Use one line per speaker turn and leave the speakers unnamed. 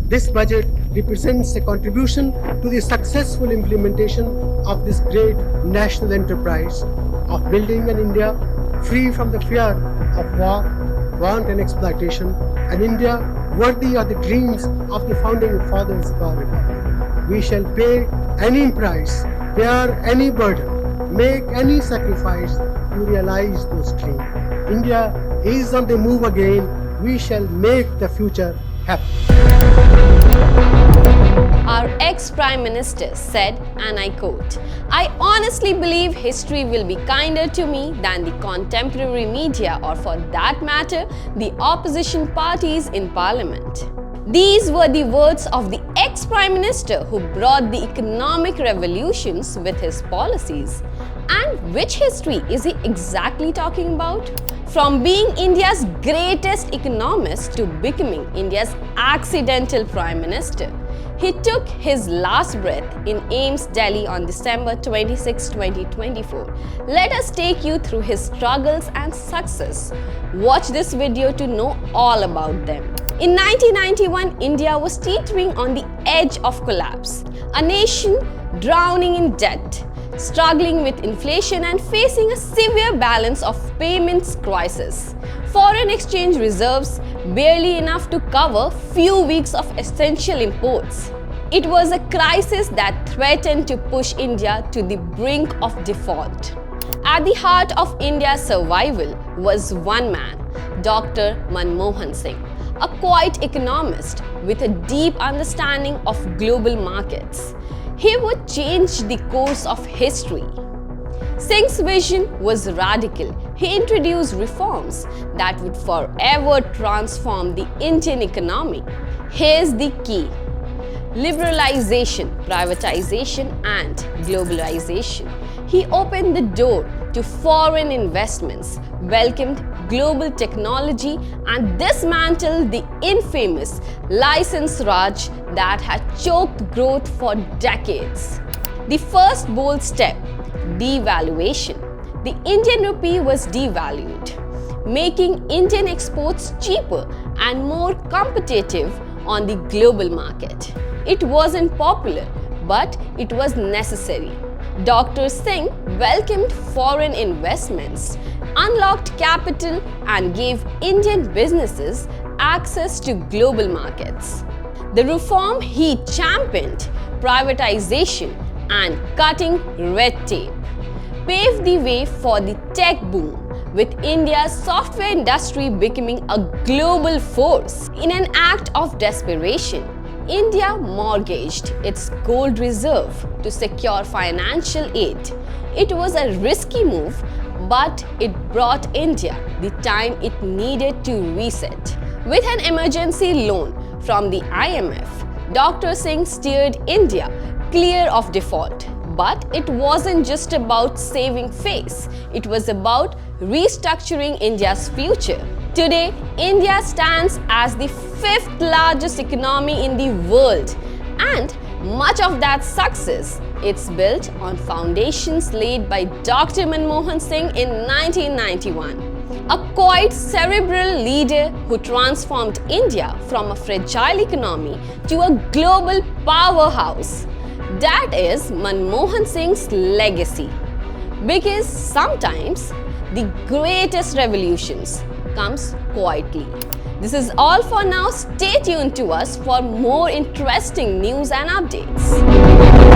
This budget represents a contribution to the successful implementation of this great national enterprise of building an India free from the fear of war, want and exploitation, an India worthy of the dreams of the founding fathers of our republic. We shall pay any price, bear any burden, make any sacrifice to realize those dreams. India is on the move again. We shall make the future happen.
Our ex-Prime Minister said, and I quote, "I honestly believe history will be kinder to me than the contemporary media or for that matter, the opposition parties in Parliament." These were the words of the ex-Prime Minister who brought the economic revolutions with his policies. And which history is he exactly talking about? From being India's greatest economist to becoming India's accidental Prime Minister, he took his last breath in AIIMS, Delhi on December 26, 2024. Let us take you through his struggles and success. Watch this video to know all about them. In 1991, India was teetering on the edge of collapse, a nation drowning in debt, struggling with inflation and facing a severe balance of payments crisis. Foreign exchange reserves barely enough to cover few weeks of essential imports. It was a crisis that threatened to push India to the brink of default. At the heart of India's survival was one man, Dr. Manmohan Singh, a quiet economist with a deep understanding of global markets. He would change the course of history. Singh's vision was radical. He introduced reforms that would forever transform the Indian economy. Here's the key: liberalization, privatization, and globalization. He opened the door to foreign investments, welcomed global technology, and dismantled the infamous license Raj that had choked growth for decades. The first bold step: devaluation. The Indian rupee was devalued, making Indian exports cheaper and more competitive on the global market. It wasn't popular, but it was necessary. Dr. Singh welcomed foreign investments, unlocked capital, and gave Indian businesses access to global markets. The reform he championed, privatization and cutting red tape, paved the way for the tech boom, with India's software industry becoming a global force. In an act of desperation, India mortgaged its gold reserve to secure financial aid. It was a risky move, but it brought India the time it needed to reset. With an emergency loan from the IMF, Dr. Singh steered India clear of default. But it wasn't just about saving face, it was about restructuring India's future. Today, India stands as the 5th largest economy in the world, and much of that success, it's built on foundations laid by Dr. Manmohan Singh in 1991. A quiet, cerebral leader who transformed India from a fragile economy to a global powerhouse. That is Manmohan Singh's legacy. Because sometimes the greatest revolutions comes quietly. This is all for now. Stay tuned to us for more interesting news and updates.